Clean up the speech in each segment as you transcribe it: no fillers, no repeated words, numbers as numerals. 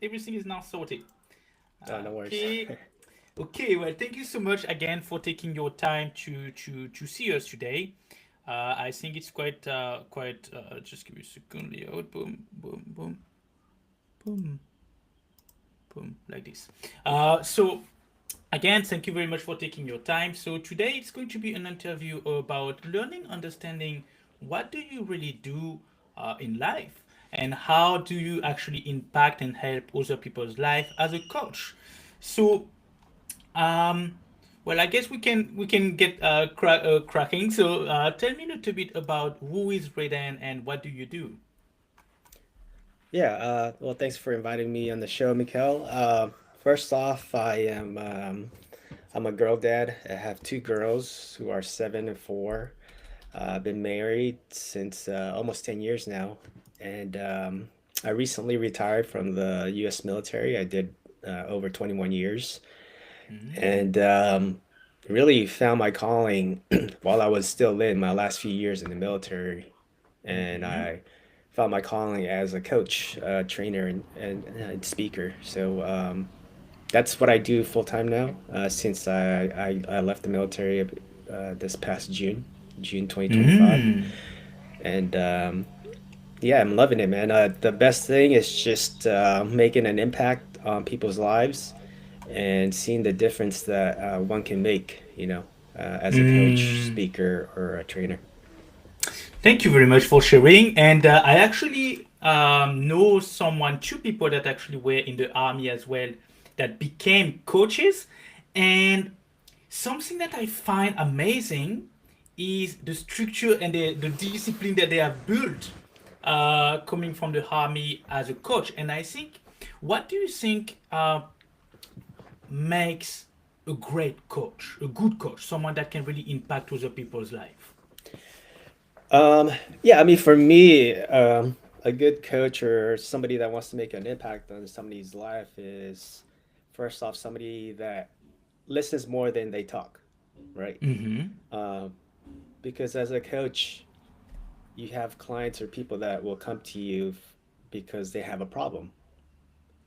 everything is now sorted. No worries. Okay. Okay, well, thank you so much again for taking your time to see us today. I think it's quite. Just give me a second, Leo. Boom, boom, boom, boom, boom, like this. So again, thank you very much for taking your time. So today it's going to be an interview about learning, understanding what do you really do in life, and how do you actually impact and help other people's life as a coach. So um, well, I guess we can get cracking. So tell me a little bit about who is Raiden and what do you do. Yeah, well, thanks for inviting me on the show, Mikkel. First off, I'm a girl dad. I have two girls who are 7 and 4. I've been married since almost 10 years now, and I recently retired from the U.S. military. I did over 21 years, Mm, and really found my calling while I was still in my last few years in the military, and mm-hmm. I found my calling as a coach, trainer, and speaker. So that's what I do full time now since I left the military this past June 2025. Mm. And yeah, I'm loving it, man. The best thing is just making an impact on people's lives and seeing the difference that one can make, as a coach, Mm. speaker, or a trainer. Thank you very much for sharing. And I actually know someone, two people that actually were in the army as well, that became coaches. And something that I find amazing is the structure and the discipline that they have built coming from the army as a coach. And I think, what do you think makes a great coach, a good coach, someone that can really impact other people's life? Um, yeah, I mean, for me, a good coach or somebody that wants to make an impact on somebody's life is first off somebody that listens more than they talk, right? Mm-hmm. Um, because as a coach, you have clients or people that will come to you because they have a problem.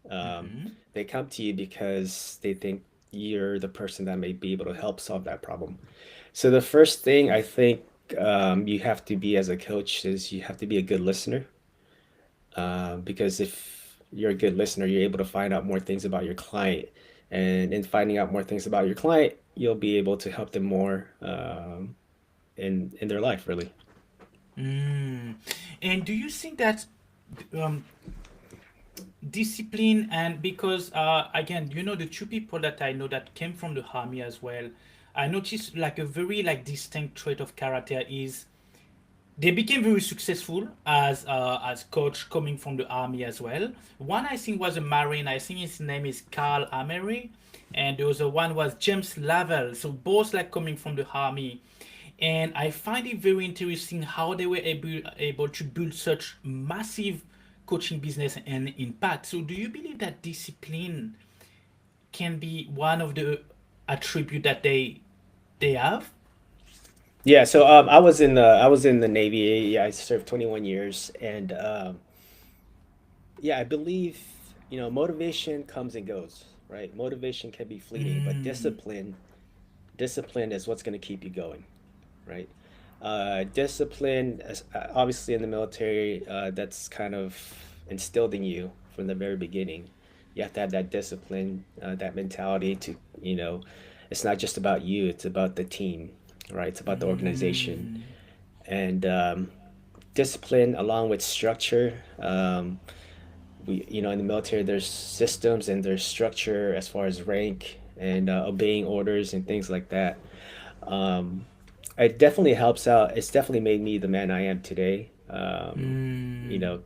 Um, Mm-hmm. they come to you because they think you're the person that may be able to help solve that problem. So the first thing I think you have to be as a coach is you have to be a good listener. Because if you're a good listener, you're able to find out more things about your client, and in finding out more things about your client, you'll be able to help them more in their life, really. Mm. And do you think that um, discipline and because again, the two people that I know that came from the army as well, I noticed like a very like distinct trait of character is they became very successful as coach coming from the army as well. One I think was a marine. I think his name is Carl Amery, and the other one was James Lavelle. So both like coming from the army, and I find it very interesting how they were able to build such massive coaching business and impact. So do you believe that discipline can be one of the attribute that they have? Yeah, so I was in the Navy. Yeah, I served 21 years, and yeah, I believe motivation comes and goes, right? Motivation can be fleeting, but Mm, discipline is what's going to keep you going, right? Discipline, obviously in the military, that's kind of instilled in you from the very beginning. You have to have that discipline, that mentality to, you know, it's not just about you, it's about the team, right? It's about the organization. mm, And discipline along with structure. In the military, there's systems and there's structure as far as rank and obeying orders and things like that. Um, it definitely helps out. It's definitely made me the man I am today. You mm. know,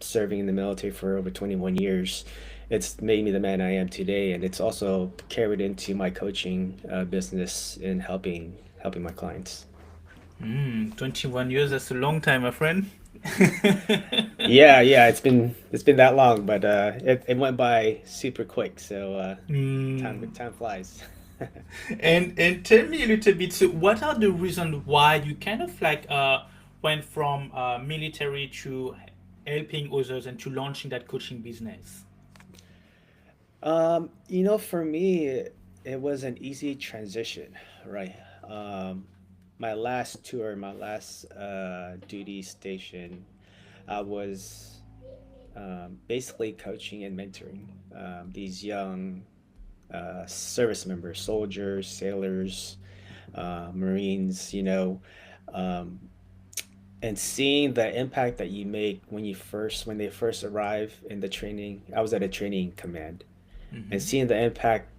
serving in the military for over 21 years, it's made me the man I am today, and it's also carried into my coaching business and helping my clients. 21 years, that's a long time, my friend. Yeah, yeah, it's been that long, but it went by super quick. So Mm. time flies. And tell me a little bit, so what are the reasons why you kind of like went from military to helping others and to launching that coaching business? For me, it was an easy transition, right? Um, my last tour, my last duty station, I was basically coaching and mentoring these young service members, soldiers, sailors, Marines, um, and seeing the impact that you make when they first arrive in the training. I was at a training command, and Mm-hmm. seeing the impact,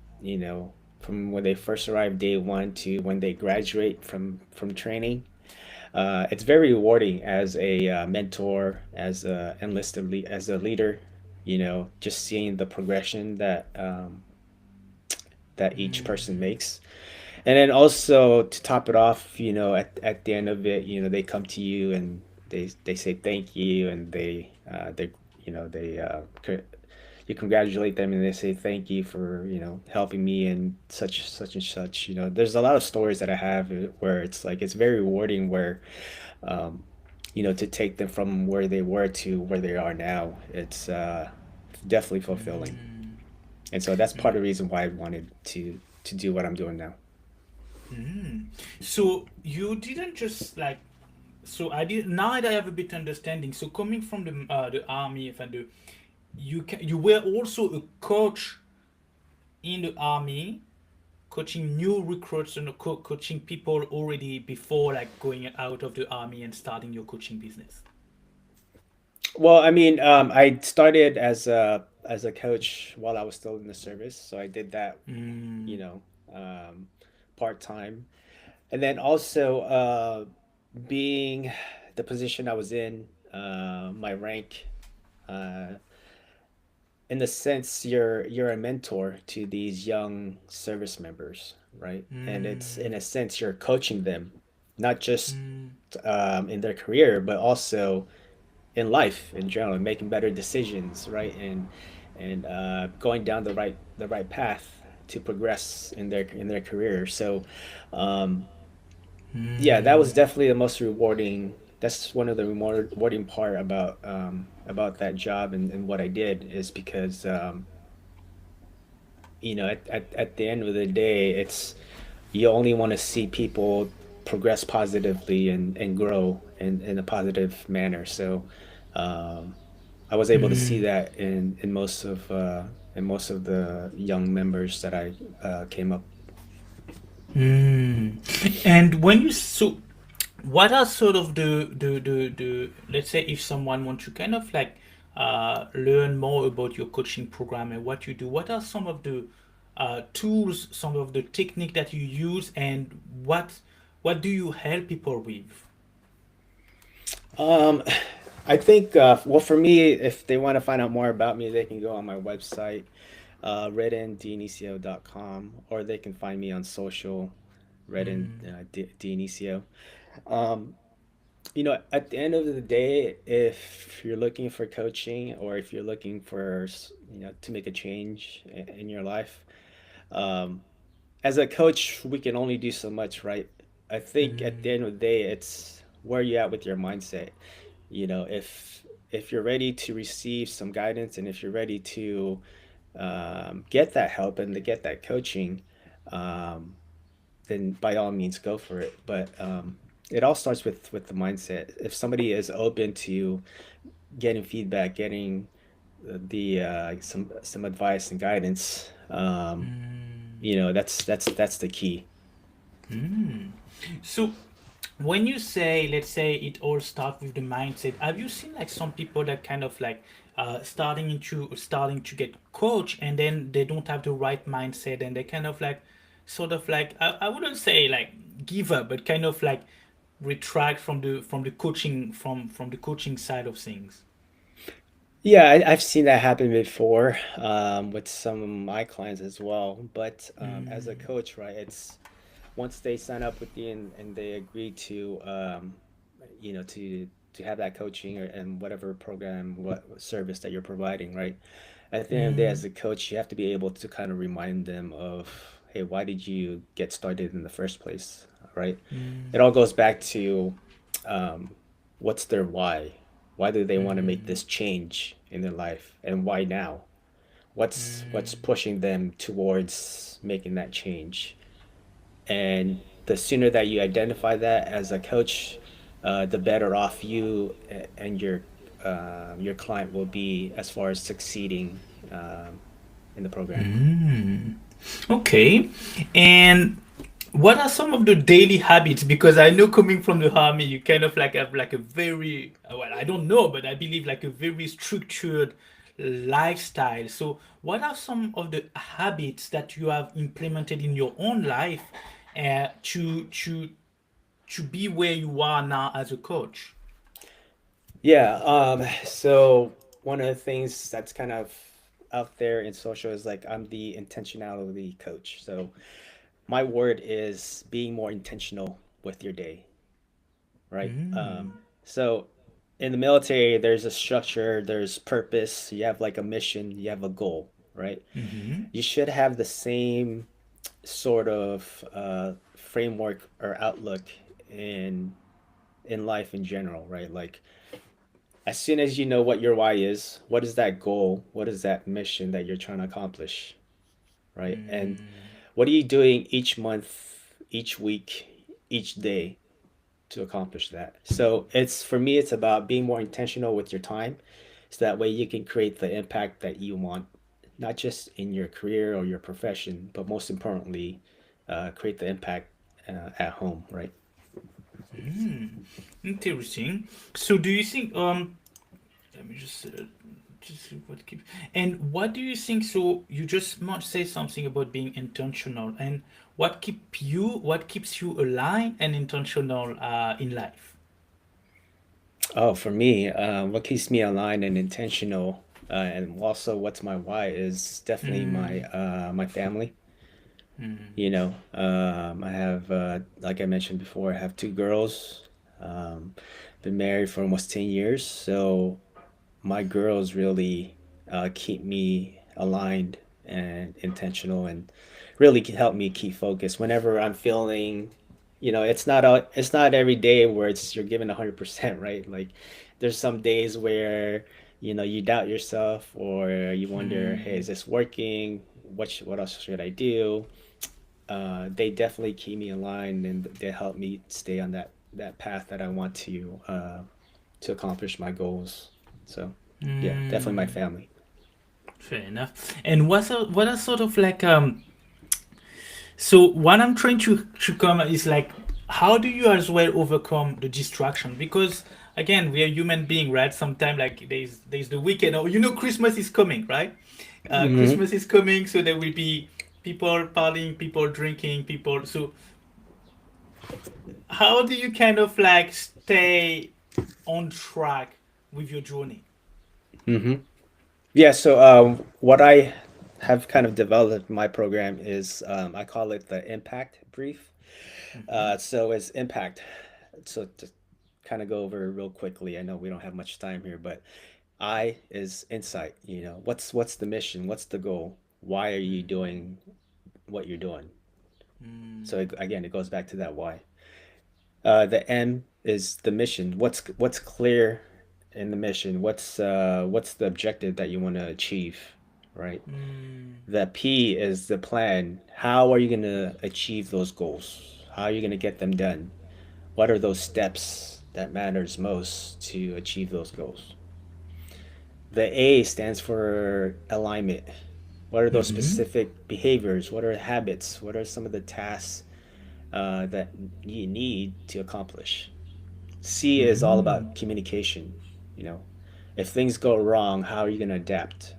from when they first arrive day one to when they graduate from training. It's very rewarding as a mentor, as a leader. Just seeing the progression that each person Mm-hmm. makes. And then also to top it off, at the end of it, they come to you and they say thank you, and they you know they you congratulate them and they say thank you for helping me and such and such. There's a lot of stories that I have where it's like it's very rewarding where um, to take them from where they were to where they are now. It's definitely fulfilling, and so that's part of the reason why I wanted to do what I'm doing now. Mm-hmm. So you didn't just like so I did now that I have a bit understanding. So coming from the army, if I do, you were also a coach in the army, coaching new recruits and coaching people already before like going out of the army and starting your coaching business. Well, I mean, I started as a coach while I was still in the service, so I did that, you Mm, know, um, part time, and then also being the position I was in, my rank, uh, in the sense you're a mentor to these young service members, right? And it's in mm, a sense you're coaching them, not just mm, in their career, but also in life in general, making better decisions, right? And going down the right path to progress in their career. So, um, yeah, that was mm, definitely the most rewarding. That's one of the more rewarding part about that job and what I did is because at the end of the day, it's you only want to see people progress positively and grow in a positive manner. So, um, I was able to see mm, that in most of the young members that I came up. mm. And when you so what are sort of the let's say if someone wants to kind of like learn more about your coaching program and what you do, what are some of the tools, some of the technique that you use, and what do you help people with? Um, I think, well, for me, if they want to find out more about me, they can go on my website, redindionicio.com, or they can find me on social, Redin Mm, Dionisio. Um, at the end of the day, if you're looking for coaching or if you're looking for, to make a change in your life, um, as a coach, we can only do so much, right? I think at the mm, end of the day, it's where you at with your mindset. If you're ready to receive some guidance and if you're ready to get that help and to get that coaching, um, then by all means go for it. But it all starts with the mindset. If somebody is open to getting feedback, getting some advice and guidance, mm, that's the key. mm. So when you say, let's say it all starts with the mindset, have you seen like some people that kind of like starting to get coach and then they don't have the right mindset and they kind of like sort of like I wouldn't say like give up, but kind of like retract from the coaching from the coaching side of things. Yeah, I've seen that happen before with some of my clients as well. But as a Mm, coach, right, it's once they sign up with you and they agree to to have that coaching and whatever program, what service that you're providing, right? At the end of the day, mm, as a coach, you have to be able to kind of remind them of, hey, why did you get started in the first place, right? It mm, all goes back to um, what's their why? Why do they want to make mm, this change in their life, and why now? What's pushing them towards making that change. And the sooner that you identify that as a coach, the better off you and your client will be as far as succeeding in the program. Okay. And what are some of the daily habits? Because I know coming from the army, you kind of like have like a very, well, I don't know, but I believe like a very structured lifestyle. So, what are some of the habits that you have implemented in your own life uh, to to to be where you are now as a coach? Yeah, so one of the things that's kind of out there in social is like I'm the intentionality coach. So my word is being more intentional with your day, right? So in the military, there's a structure, there's purpose, you have like a mission, you have a goal, right? Mm-hmm. You should have the same sort of framework or outlook in life in general, right? Like as soon as you know what your why is, what is that goal? What is that mission that you're trying to accomplish, right? And what are you doing each month, each week, each day to accomplish that? So it's for me, it's about being more intentional with your time, so that way you can create the impact that you want, not just in your career or your profession, but most importantly, create the impact at home, right? Interesting. So, do you think let me just see what keeps. And what do you think? So you just must say something about being intentional, and what keeps you aligned and intentional in life? Oh, for me, what keeps me aligned and intentional, and also what's my why is definitely Mm, my family. mm, You know, I have, like I mentioned before, I have two girls. Um, been married for almost 10 years, so my girls really keep me aligned and intentional, and really can help me keep focused whenever I'm feeling, it's not every day where it's you're giving 100%, right? Like there's some days where you doubt yourself, or you wonder, hey, is mm, this working? What else should I do? They definitely keep me aligned, and they help me stay on that path that I want to accomplish my goals. So, yeah, definitely my mm. family. Fair enough. And what are sort of like so what I'm trying to come is like, how do you as well overcome the distraction? Because again, we are human being, right? Sometimes like there's the weekend, or Christmas is coming, right? Hmm. Christmas is coming, so there will be people partying, people drinking, people. So how do you kind of like stay on track with your journey? Hmm. Yeah, so what I have kind of developed in my program is I call it the impact brief. Mm-hmm. So it's impact. So to kind of go over real quickly, I know we don't have much time here, but I is insight. What's the mission? What's the goal? Why are you doing what you're doing? So again, it goes back to that why. The M is the mission. What's clear in the mission? What's the objective that you want to achieve, right? Mm, The P is the plan. How are you going to achieve those goals? How are you going to get them done? What are those steps that matters most to achieve those goals? The A stands for alignment. What are those mm-hmm. specific behaviors? What are habits? What are some of the tasks that you need to accomplish? C is all about Mm, communication. You know, if things go wrong, how are you going to adapt?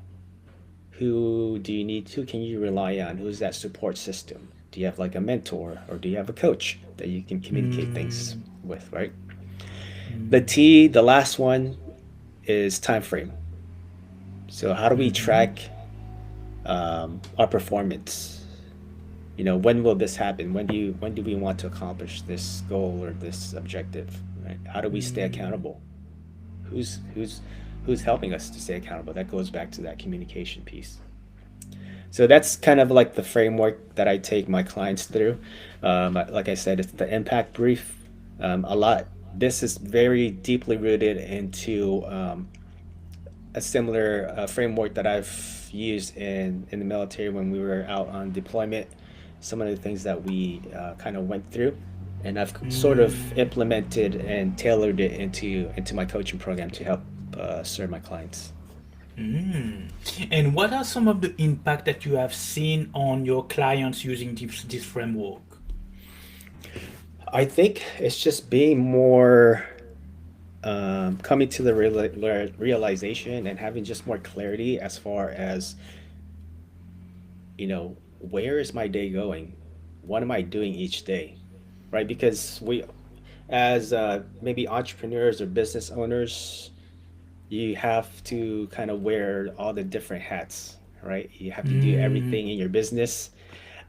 Who can you rely on? Who's that support system? Do you have like a mentor, or do you have a coach that you can communicate things mm, with, right? The mm, T, the last one, is time frame. So how do we mm-hmm. track our performance? When will this happen? When do we want to accomplish this goal or this objective? Right? How do we stay Mm, accountable? Who's who's who's helping us to stay accountable? That goes back to that communication piece. So that's kind of like the framework that I take my clients through. Like I said, it's the impact brief. A lot. This is very deeply rooted into a similar framework that I've used in the military when we were out on deployment. Some of the things that we kind of went through, and I've sort of Mm. implemented and tailored it into my coaching program to help serve my clients. Mm. And what are some of the impact that you have seen on your clients using this framework? I think it's just being more coming to the realization and having just more clarity as far as, where is my day going? What am I doing each day? Right? Because we, as maybe entrepreneurs or business owners, you have to kind of wear all the different hats, right? You have to do Mm. everything in your business.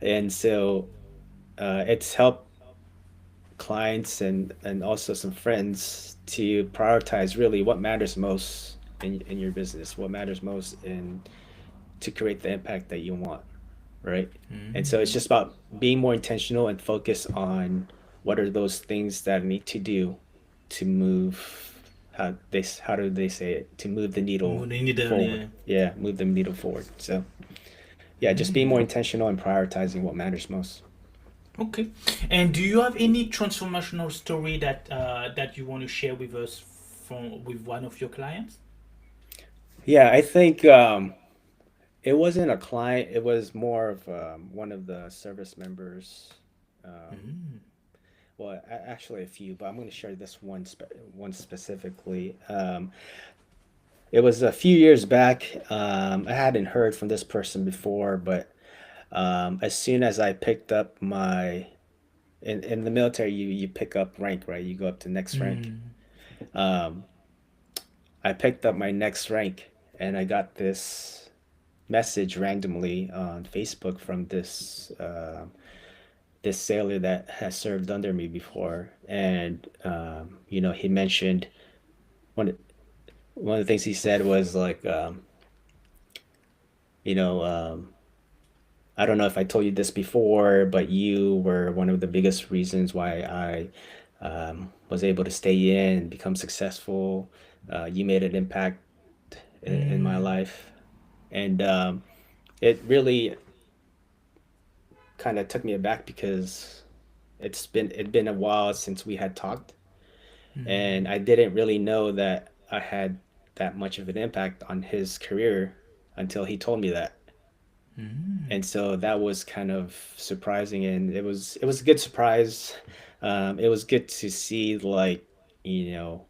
And so it's helped clients and also some friends to prioritize really what matters most in your business, what matters most in to create the impact that you want, right? And so it's Mm. just about being more intentional and focus on what are those things that I need to do to move how do they say it, to move the needle forward. Yeah. Yeah, move the needle forward. So yeah, just being more Mm. intentional and prioritizing what matters most. Okay. And do you have any transformational story that you want to share with us from with one of your clients? Yeah, I think it wasn't a client, it was more of one of the service members. Um, Mm. well, actually a few, but I'm going to share this one specifically. It was a few years back. I hadn't heard from this person before, but as soon as I picked up my in the military, you pick up rank, right? You go up to next rank. Mm. Um, I picked up my next rank, and I got this message randomly on Facebook from this sailor that has served under me before, and he mentioned one one of the things he said was like, you know, I don't know if I told you this before, but you were one of the biggest reasons why I was able to stay in and become successful. You made an impact in my Mm. life, and it really kind of took me aback because it'd been a while since we had talked, and Mm. I didn't really know that I had that much of an impact on his career until he told me that. Mm. And so that was kind of surprising, and it was a good surprise. It was good to see like, you know,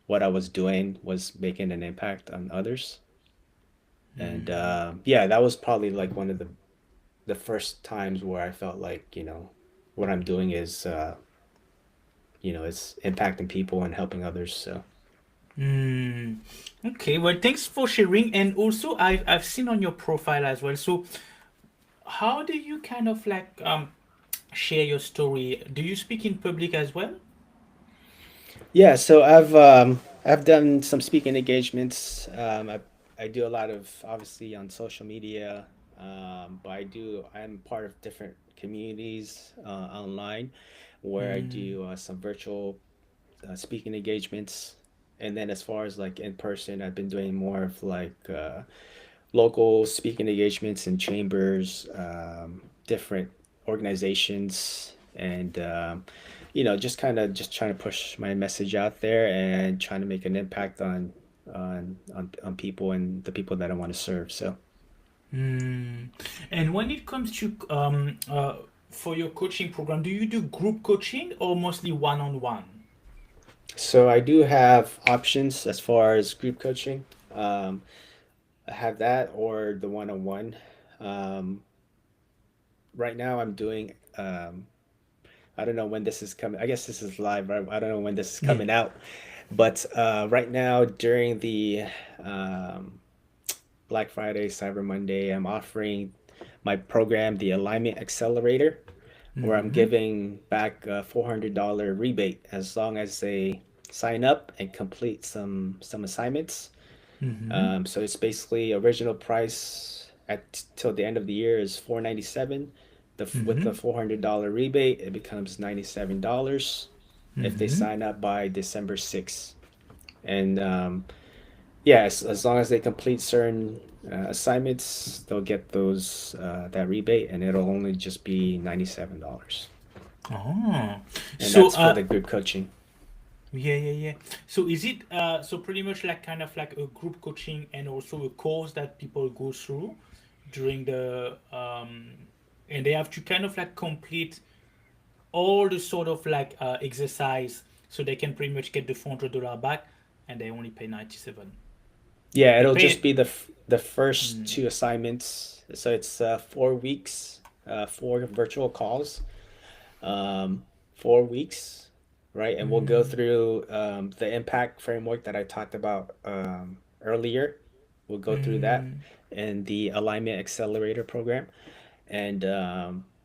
what I was doing was making an impact on others. And Mm. yeah, that was probably like one of the first times where I felt like, what I'm doing is it's impacting people and helping others. So Mm. Okay, well, thanks for sharing. And also, I've seen on your profile as well. So, how do you kind of like share your story? Do you speak in public as well? yeah, so I've done some speaking engagements. I do a lot of obviously on social media, but I'm part of different communities online where I Mm. do some virtual speaking engagements. And then as far as like in person, I've been doing more of like local speaking engagements in chambers, different organizations, and just kind of just trying to push my message out there and trying to make an impact on people and the people that I want to serve. So, Mm. And when it comes to for your coaching program, do you do group coaching or mostly one-on-one? so I do have options as far as group coaching. Um, I have that or the one-on-one. Um, right now, I'm doing. I don't know when this is coming. I guess this is live, right? I don't know when this is Yeah. coming out. But right now, during the um, Black Friday, Cyber Monday, I'm offering my program, the Alignment Accelerator, where I'm Mm-hmm. giving back a $400 rebate as long as they sign up and complete some assignments. Mm-hmm. So it's basically original price at till the end of the year is 497. With the Mm-hmm. $400 rebate, it becomes $97 if they Mm-hmm. sign up by December 6th. And Yeah, as long as they complete certain assignments, they'll get those that rebate, and it'll only just be $97. Oh, And so that's for the group coaching. yeah, yeah, yeah. So is it so pretty much like kind of like a group coaching and also a course that people go through during the and they have to kind of like complete all the sort of like exercise so they can pretty much get the $400 back and they only pay 97. Yeah, They it'll pay just it. be the first Mm, two assignments. So it's 4 weeks, 4 virtual calls, um, 4 weeks, right? And we'll go mm, through the impact framework that I talked about earlier. We'll go through that mm, and the alignment accelerator program. And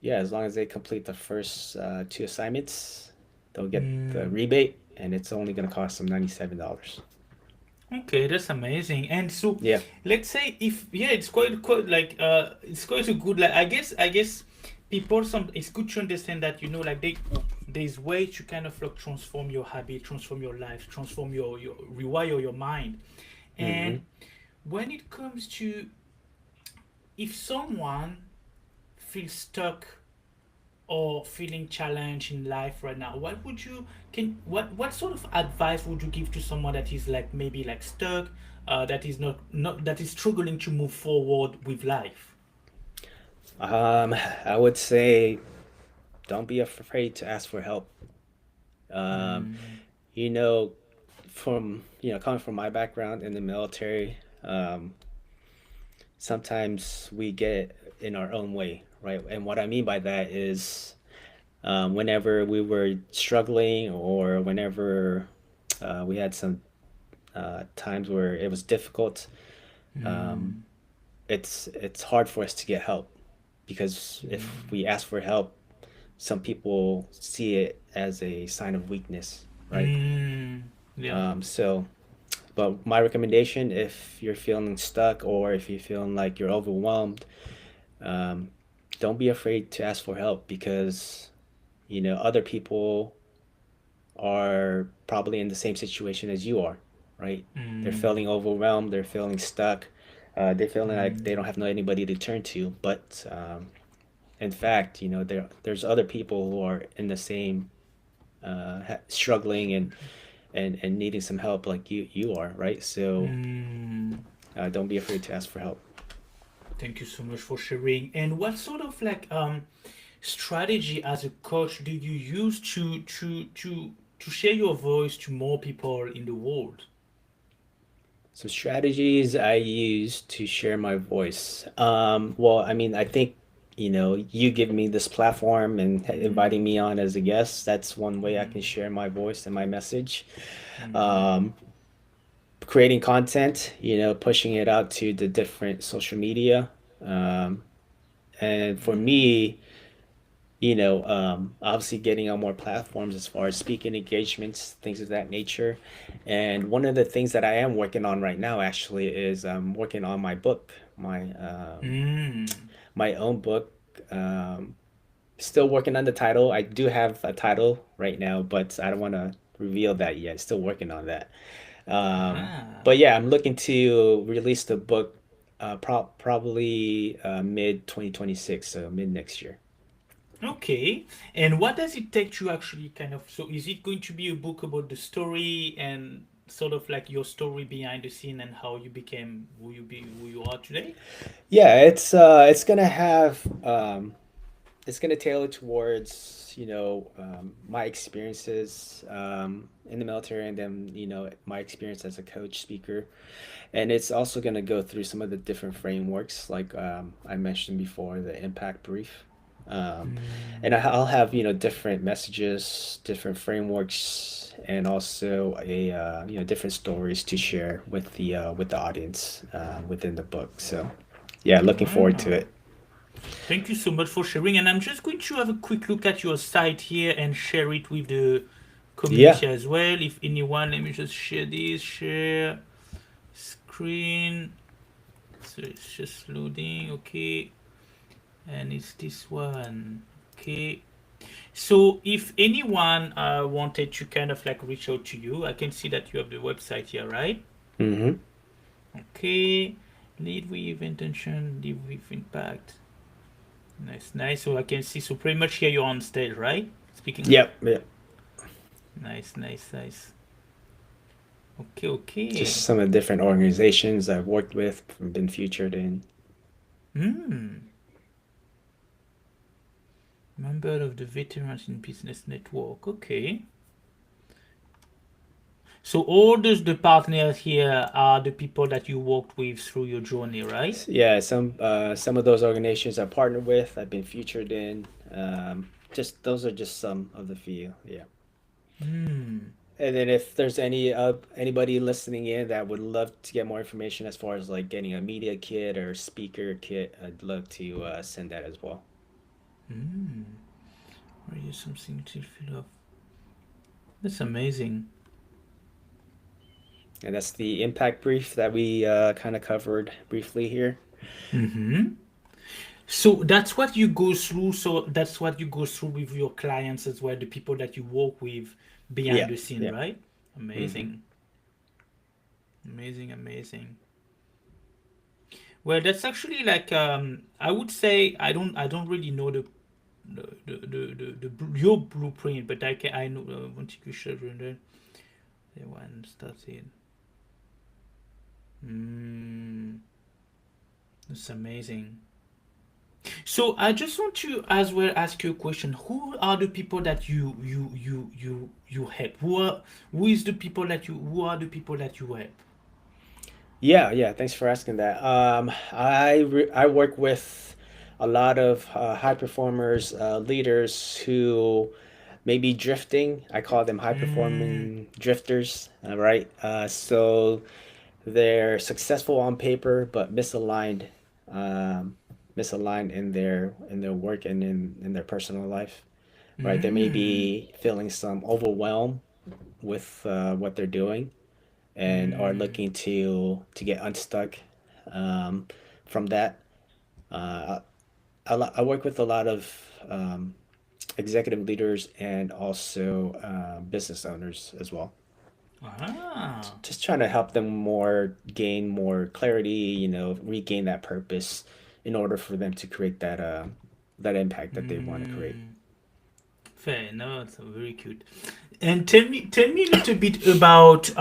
yeah, as long as they complete the first two assignments, they'll get the mm. rebate, and it's only going to cost them $97. Okay, that's amazing. And so, Yeah. let's say if yeah, it's quite like it's quite a good like I guess people some it's good to understand that like there's ways to kind of like transform your habit, transform your life, transform your rewire your mind. Hmm. And when it comes to if someone feels stuck or feeling challenged in life right now, what would you can what sort of advice would you give to someone that is like maybe like stuck, that is not that is struggling to move forward with life? I would say don't be afraid to ask for help. Um, Mm, you know, from coming from my background in the military, sometimes we get in our own way, right? And what I mean by that is whenever we were struggling or whenever we had some times where it was difficult, um, mm, it's hard for us to get help because if we ask for help, some people see it as a sign of weakness, right? mm, yeah. So, but my recommendation, if you're feeling stuck or if you're feeling like you're overwhelmed, um, don't be afraid to ask for help because other people are probably in the same situation as you are, right? They're Mm, feeling overwhelmed, they're feeling stuck, they're feeling like they mm, don't have anybody to turn to. But in fact, there's other people who are in the same struggling and needing some help like you are, right? So mm. don't be afraid to ask for help. Thank you so much for sharing. And what sort of like strategy as a coach do you use to share your voice to more people in the world? Some strategies I use to share my voice. Well, I mean, I think, you give me this platform and inviting me on as a guest. That's one way I can Mm, share my voice and my message. mm, Um, Creating content, pushing it out to the different social media. Um, and for mm, me, obviously getting on more platforms as far as speaking engagements, things of that nature. And one of the things that I am working on right now actually is I'm working on my book, mm. my own book. Um, Still working on the title. I do have a title right now, but I don't want to reveal that yet. Still working on that. Ah, But yeah, I'm looking to release the book probably mid 2026, so mid next year. okay. And what does it take to actually kind of, so is it going to be a book about the story and sort of like your story behind the scene and how you became who you are today? Yeah, it's gonna have it's gonna tailor towards my experiences in the military, and then my experience as a coach speaker, and it's also gonna go through some of the different frameworks like I mentioned before, the impact brief. And Mm. I'll have different messages, different frameworks, and also a different stories to share with the audience within the book. So yeah, looking forward to Ah. it. Thank you so much for sharing. And I'm just going to have a quick look at your site here and share it with the Yeah. community as well. If anyone, let me just share this, share screen. So it's just loading, okay. And it's this one, okay. So if anyone wanted to kind of like reach out to you, I can see that you have the website here, right? Mm-hmm. Okay. Lead with intention, lead with impact. Nice, nice. So I can see. So pretty much here you're on stage, right? Speaking. Yep, yep. Nice, nice, nice. Okay, okay. Just some of the different organizations I've worked with, been featured in. Hmm. Member of the Veterans in Business Network. Okay. So all those the partners here are the people that you worked with through your journey, right? Yeah, some of those organizations I partnered with, I've been featured in. Just those are just some of the few. Yeah. Hmm. And then if there's anybody listening in that would love to get more information as far as like getting a media kit or speaker kit, I'd love to send that as well. Hmm. Are you something to fill up? That's amazing. And that's the impact brief that we kind of covered briefly here. Mm-hmm. So that's what you go through. So that's what you go through with your clients as well, the people that you work with behind Yeah, the scene, yeah. right? Hmm. Amazing, amazing, amazing. Well, that's actually like I would say I don't really know your blueprint, but I know once you should render the one started. Mm, that's amazing. So I just want to as well ask you a question. Who are the people that you help? Who is the people that you who are the people that you help? Yeah, yeah. Thanks for asking that. I work with a lot of high performers, leaders who may be drifting. I call them high Mm, performing drifters. Right. So they're successful on paper, but um, misaligned in their work and in their personal life. Right. They may mm, be feeling some overwhelm with what they're doing and are mm, looking to get unstuck um, from that. Uh, I work with a lot of um, executive leaders and also business owners as well. ah. Just trying to help them gain more clarity, regain that purpose in order for them to create that impact that they want to create. Mm. Fair enough. So very cute. And tell me a little bit about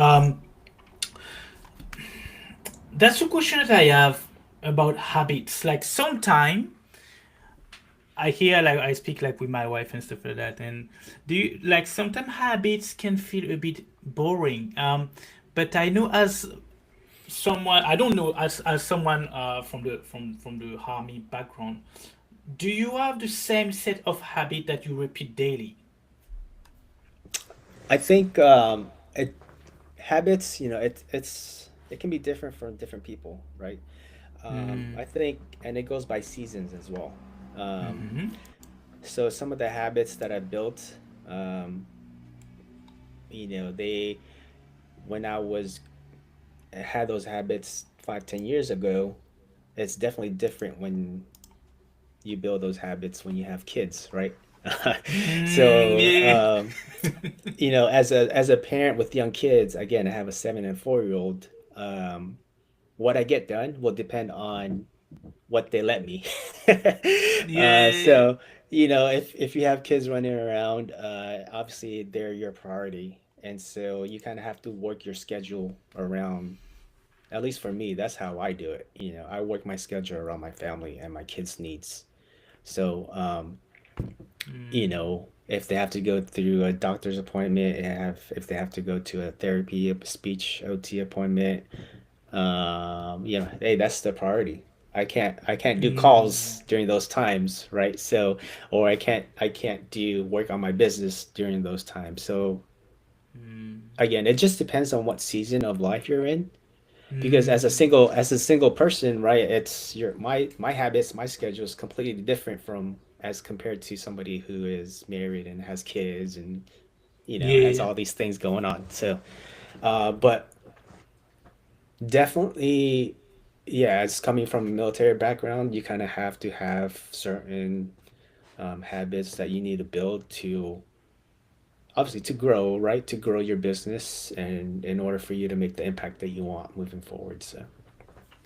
that's a question that I have about habits. Like sometime I hear like I speak like with my wife and stuff like that. And do you like sometimes habits can feel a bit boring. But I know as someone I don't know as someone from the army background, do you have the same set of habit that you repeat daily? I think habits, it can be different from different people, right? Mm, I think, and it goes by seasons as well. Um, mm-hmm. so some of the habits that I built, um, they when I was had those habits 5, 10 years ago, it's definitely different when you build those habits when you have kids, right? Mm, so yeah. as a parent with young kids, again, I have a 7 and 4-year-old. What I get done will depend on what they let me. Yeah. So if you have kids running around, obviously they're your priority, and so you kind of have to work your schedule around. At least for me, that's how I do it. I work my schedule around my family and my kids' needs. So, Mm, if they have to go through a doctor's appointment, and if they have to go to a therapy, a speech OT appointment, hey, that's the priority. I can't do mm, calls during those times, right? So, or I can't do work on my business during those times. So mm, again, it just depends on what season of life you're in. Because mm. as a single person, right, it's your my habits, my schedule is completely different from as compared to somebody who is married and has kids and has Yeah. all these things going on. So, but definitely, yeah, it's coming from a military background. You kind of have to have certain habits that you need to build to obviously to grow, right? To grow your business and in order for you to make the impact that you want moving forward. So,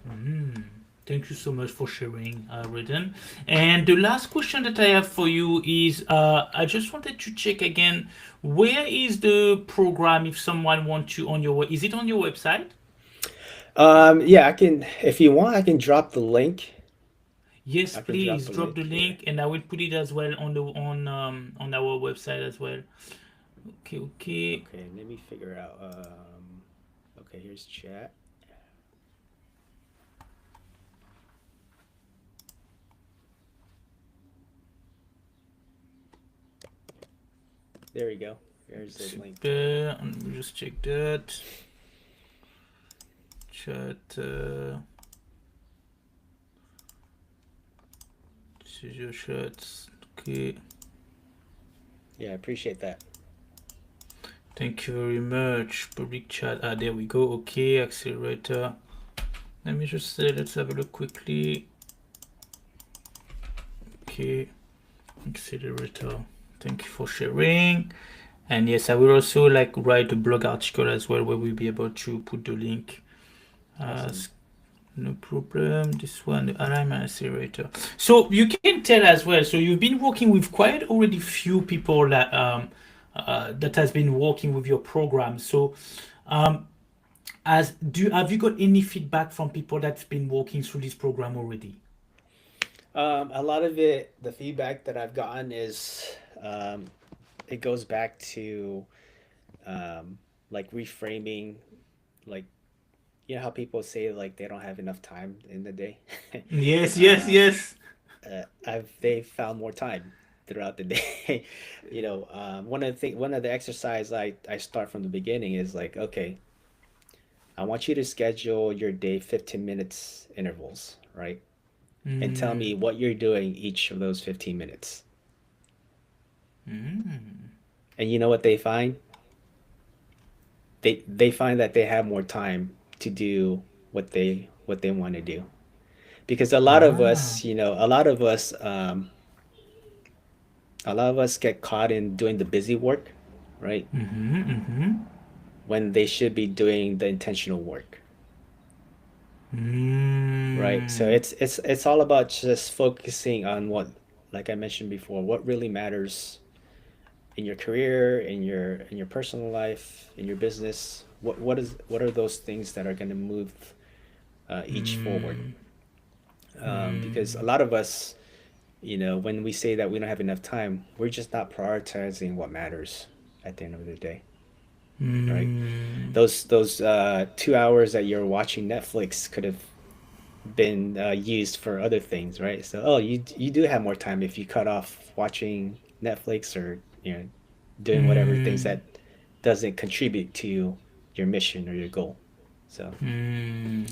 Mm. Thank you so much for sharing, Redden. And the last question that I have for you is I just wanted to check again, where is the program if someone wants you on your, is it on your website? yeah, I can, if you want, I can drop the link. Yes, I can drop please the drop link the here. link and I will put it as well on our website as well. Okay, okay. Okay, let me figure out. Okay, here's chat. There we go. There's the link. Super. Let me just check that. Chat. This is your chat. Okay. Yeah, I appreciate that. Thank you very much. Public chat. Ah, there we go. Okay, accelerator. Let me just say, let's have a look quickly. Okay, accelerator. Thank you for sharing. And yes, I will also like write a blog article as well where we'll be able to put the link. Awesome. No problem. This one, the alignment accelerator. So you can tell as well. So you've been working with quite already few people that has been working with your program. So um, as do have you got any feedback from people that's been working through this program already? A lot of it, the feedback that I've gotten is it goes back to um, like reframing, like you know how people say like they don't have enough time in the day. Yes, yes, um, yes. I've they found more time throughout the day. One of the exercise I start from the beginning is like, okay, I want you to schedule your day 15 minutes intervals, right? And tell me Mm, what you're doing each of those 15 minutes. mm. And you know what they find? They find that they have more time to do what they want to do. Because Ah. a lot of us get caught in doing the busy work, right? Mm-hmm, mm-hmm. When they should be doing the intentional work, right? So Mm, it's all about just focusing on what, like I mentioned before, what really matters in your career, in your personal life, in your business. What are those things that are going to move each forward? mm, Because a mm, lot of us, when we say that we don't have enough time, we're just not prioritizing what matters at the end of the day, right? mm, Those 2 hours that you're watching Netflix could have been used for other things, right? So, oh, you do have more time if you cut off watching Netflix or doing whatever things mm, that doesn't contribute to your mission or your goal. So, mm.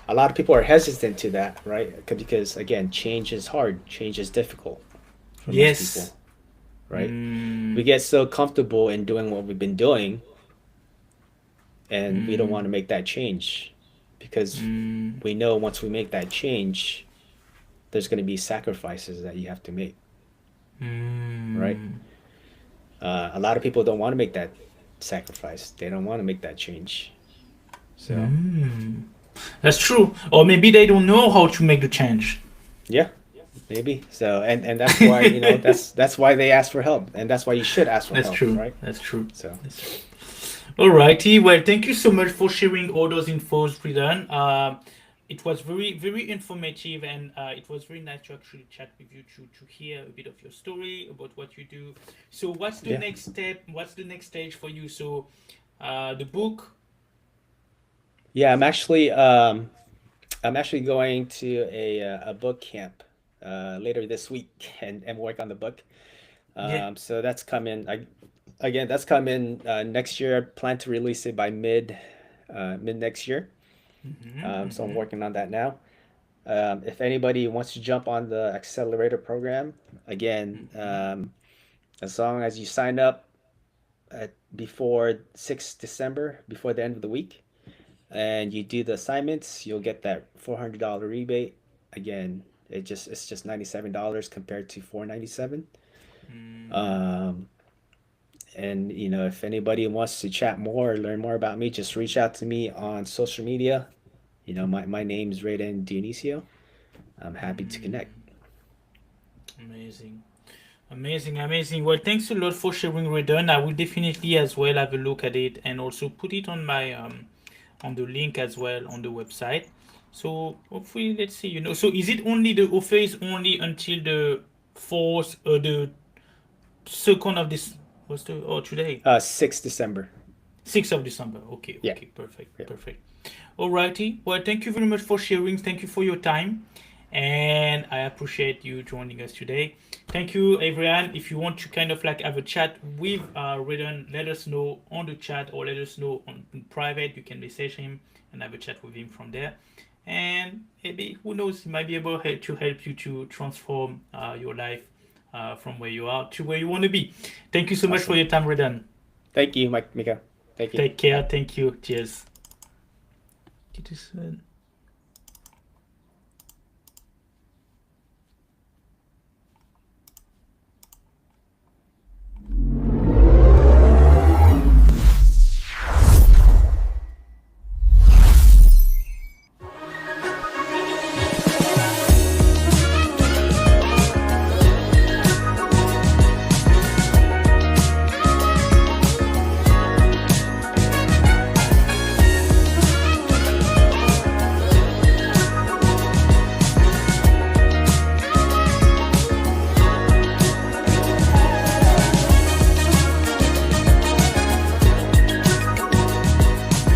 a lot of people are hesitant to that, right? Because again, change is hard, change is difficult for most Yes. people, right? We Mm, get so comfortable in doing what we've been doing and we don't want to mm, make that change because mm, we know once we make that change, there's going to be sacrifices that you have to make, right? mm, A lot of people don't want to make that sacrifice. They don't want to make that change. So, mm. That's true. Or maybe they don't know how to make the change. yeah, maybe. So, and that's why, that's why they ask for help, and that's why you should ask for That's help, true. right? That's true. So, That's true. Alrighty. Well, thank you so much for sharing all those infos, Pridan. It was very, very informative, and it was very nice to actually chat with you to hear a bit of your story about what you do. So, what's the yeah. next step? What's the next stage for you? So, the book. Yeah, I'm actually going to a book camp later this week and work on the book. Yeah. So that's coming. Again, that's coming next year. I plan to release it by mid next year. Mm-hmm, So I'm mm-hmm, working on that now. If anybody wants to jump on the accelerator program, again, mm-hmm. as long as you sign up before 6 December, before the end of the week, and you do the assignments, you'll get that $400 rebate. Again, it's just $97 compared to $497. Mm, Um, And if anybody wants to chat more or learn more about me, just reach out to me on social media. My name's Raiden Dionisio. I'm happy to connect. Amazing. Amazing, amazing. Well, thanks a lot for sharing, Redon. I will definitely as well have a look at it and also put it on my on the link as well on the website. So hopefully, let's see. So is it only the offer is only until the 4th or the 2nd of this? What's the today? 6th December. 6th of December. Okay, Yeah. okay, perfect, Yeah. perfect. Alrighty. Well, thank you very much for sharing. Thank you for your time. And I appreciate you joining us today. Thank you, everyone. If you want to kind of like have a chat with Redon, let us know on the chat or let us know in private. You can message him and have a chat with him from there. And maybe, who knows, he might be able to help you to transform your life from where you are to where you want to be. Thank you so much for Awesome. your time, Redon. Thank you, Mika. Thank you. Take care. Bye. Thank you. Cheers. It is.